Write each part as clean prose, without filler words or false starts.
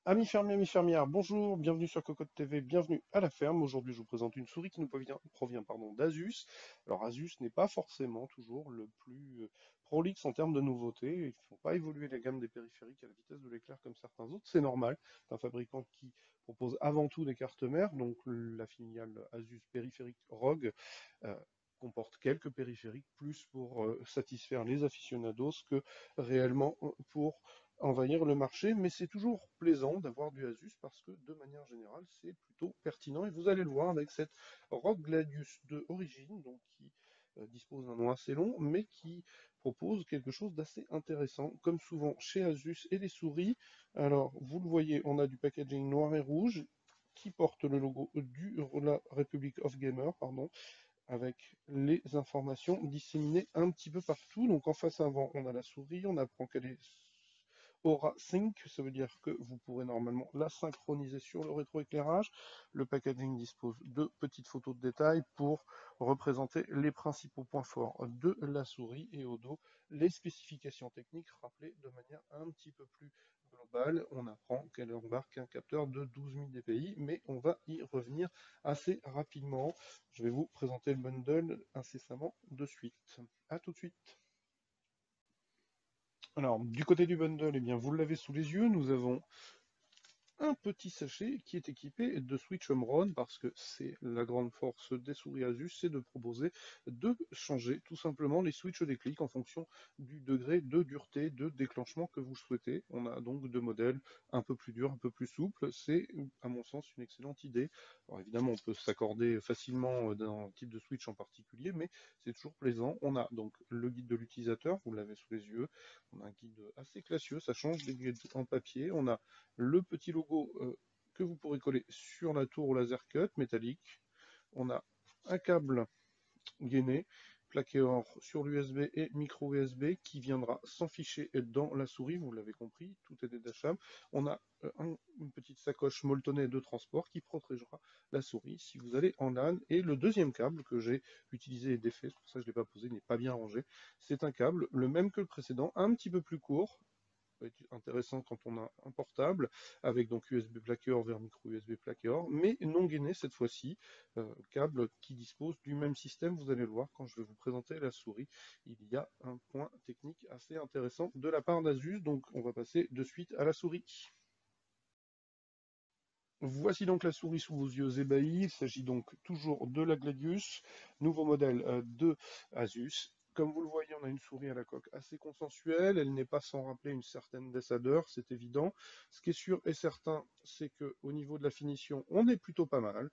Amis fermiers, amis fermières, bonjour, bienvenue sur Cocotte TV, bienvenue à la ferme. Aujourd'hui, je vous présente une souris qui nous provient d'Asus. Alors, Asus n'est pas forcément toujours le plus prolixe en termes de nouveautés. Ils ne font pas évoluer la gamme des périphériques à la vitesse de l'éclair comme certains autres. C'est normal. C'est un fabricant qui propose avant tout des cartes mères, donc la filiale Asus périphérique ROG euh, comporte quelques périphériques, plus pour satisfaire les aficionados que réellement pour envahir le marché, mais c'est toujours plaisant d'avoir du Asus parce que de manière générale c'est plutôt pertinent et vous allez le voir avec cette ROG Gladius de origine, donc qui dispose d'un nom assez long, mais qui propose quelque chose d'assez intéressant, comme souvent chez Asus et les souris. Alors vous le voyez, on a du packaging noir et rouge qui porte le logo de la Republic of Gamer, pardon, avec les informations disséminées un petit peu partout. Donc en face avant, on a la souris, on apprend qu'elle est Aura Sync, ça veut dire que vous pourrez normalement la synchroniser sur le rétroéclairage. Le packaging dispose de petites photos de détail pour représenter les principaux points forts de la souris et au dos les spécifications techniques rappelées de manière un petit peu plus globale. On apprend qu'elle embarque un capteur de 12 000 dpi, mais on va y revenir assez rapidement. Je vais vous présenter le bundle incessamment de suite. A tout de suite. Alors, du côté du bundle, eh bien, vous l'avez sous les yeux, nous avons un petit sachet qui est équipé de Switch Home Run parce que c'est la grande force des souris Asus, c'est de proposer de changer tout simplement les switches des clics en fonction du degré de dureté de déclenchement que vous souhaitez. On a donc deux modèles un peu plus durs, un peu plus souples. C'est à mon sens une excellente idée. Alors évidemment, on peut s'accorder facilement d'un type de switch en particulier, mais c'est toujours plaisant. On a donc le guide de l'utilisateur, vous l'avez sous les yeux. On a un guide assez classieux, ça change des guides en papier. On a le petit logo que vous pourrez coller sur la tour au laser cut métallique. On a un câble gainé, plaqué or sur l'USB et micro USB qui viendra s'enficher dans la souris, vous l'avez compris, tout est détachable. On a une petite sacoche molletonnée de transport qui protégera la souris si vous allez en LAN. Et le deuxième câble que j'ai utilisé et défait, c'est pour ça que je ne l'ai pas posé, n'est pas bien rangé. C'est un câble, le même que le précédent, un petit peu plus court, peut être intéressant quand on a un portable, avec donc USB plaqué or vers micro USB plaqué or, mais non gainé cette fois-ci, câble qui dispose du même système, vous allez le voir quand je vais vous présenter la souris. Il y a un point technique assez intéressant de la part d'Asus, donc on va passer de suite à la souris. Voici donc la souris sous vos yeux ébahis. Il s'agit donc toujours de la Gladius, nouveau modèle de Asus. Comme vous le voyez, on a une souris à la coque assez consensuelle. Elle n'est pas sans rappeler une certaine Dessader, c'est évident. Ce qui est sûr et certain, c'est qu'au niveau de la finition, on est plutôt pas mal.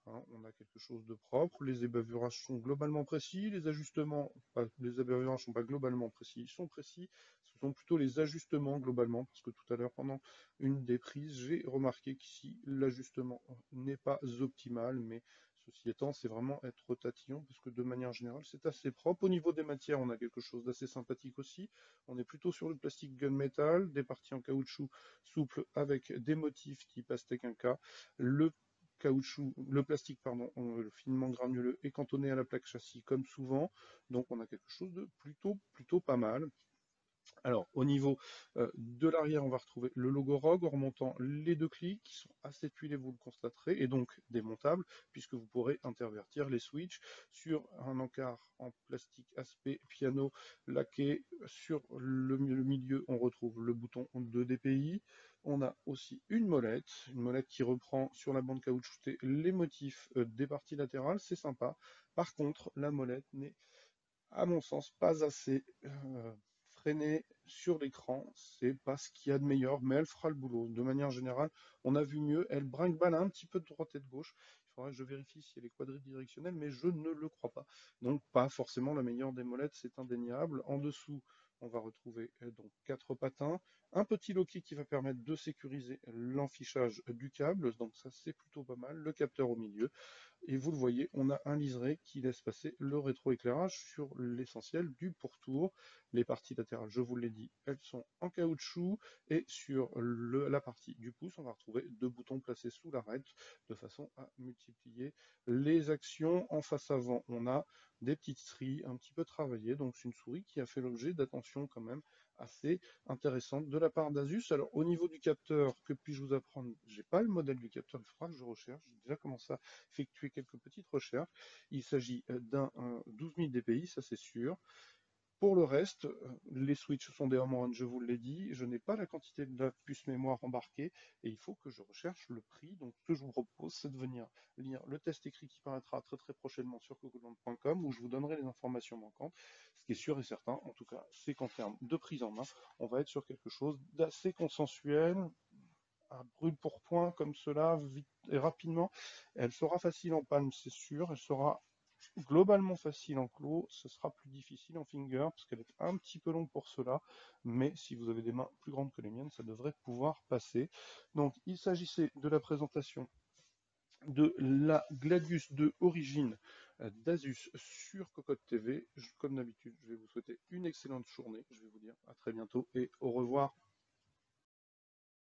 Hein, on a quelque chose de propre. Les ébavurages sont globalement précis. Les ajustements, les ébavurages ne sont pas globalement précis, ils sont précis. Ce sont plutôt les ajustements globalement, parce que tout à l'heure, pendant une des prises, j'ai remarqué qu'ici, l'ajustement n'est pas optimal, mais ceci étant, c'est vraiment être tatillon, parce que de manière générale, c'est assez propre. Au niveau des matières, on a quelque chose d'assez sympathique aussi. On est plutôt sur le plastique gunmetal, des parties en caoutchouc souple avec des motifs type Aztec Inca. Le plastique, pardon, le finement granuleux est cantonné à la plaque châssis comme souvent, donc on a quelque chose de plutôt pas mal. Alors, au niveau de l'arrière, on va retrouver le logo ROG en remontant les deux clics qui sont assez tuilés, vous le constaterez, et donc démontables, puisque vous pourrez intervertir les switches sur un encart en plastique aspect piano laqué. Sur le milieu, on retrouve le bouton de DPI. On a aussi une molette qui reprend sur la bande caoutchoutée les motifs des parties latérales, c'est sympa. Par contre, la molette n'est à mon sens, pas assez freinée sur l'écran. C'est pas ce qu'il y a de meilleur, mais elle fera le boulot. De manière générale, on a vu mieux. Elle brinque-balle un petit peu de droite et de gauche. Il faudrait que je vérifie si elle est quadridirectionnelle, mais je ne le crois pas. Donc, pas forcément la meilleure des molettes, c'est indéniable. En dessous, on va retrouver donc quatre patins, un petit loquet qui va permettre de sécuriser l'enfichage du câble, donc ça c'est plutôt pas mal. Le capteur au milieu, Et vous le voyez, on a un liseré qui laisse passer le rétroéclairage sur l'essentiel du pourtour. Les parties latérales, je vous l'ai dit, elles sont en caoutchouc. Et sur la partie du pouce, on va retrouver deux boutons placés sous l'arête de façon à multiplier les actions. En face avant, on a des petites stries un petit peu travaillées. Donc c'est une souris qui a fait l'objet d'attention quand même assez intéressante de la part d'Asus. Alors au niveau du capteur, que puis-je vous apprendre? J'ai pas le modèle du capteur, il faudra que je recherche. J'ai déjà commencé à effectuer quelques petites recherches. Il s'agit d'un 12 000 dpi, ça c'est sûr. Pour le reste, les switches sont des home run, je vous l'ai dit. Je n'ai pas la quantité de la puce mémoire embarquée et il faut que je recherche le prix. Donc, ce que je vous propose, c'est de venir lire le test écrit qui paraîtra très très prochainement sur cocoland.com où je vous donnerai les informations manquantes. Ce qui est sûr et certain, en tout cas, c'est qu'en termes de prise en main, on va être sur quelque chose d'assez consensuel, à brûle pour point comme cela, vite et rapidement. Elle sera facile en palme, c'est sûr. Elle sera globalement facile en clos, ce sera plus difficile en finger parce qu'elle est un petit peu longue pour cela, mais si vous avez des mains plus grandes que les miennes, ça devrait pouvoir passer. Donc il s'agissait de la présentation de la Gladius 2 Origine d'Asus sur Cocotte TV. Comme d'habitude, je vais vous souhaiter une excellente journée. Je vais vous dire à très bientôt et au revoir.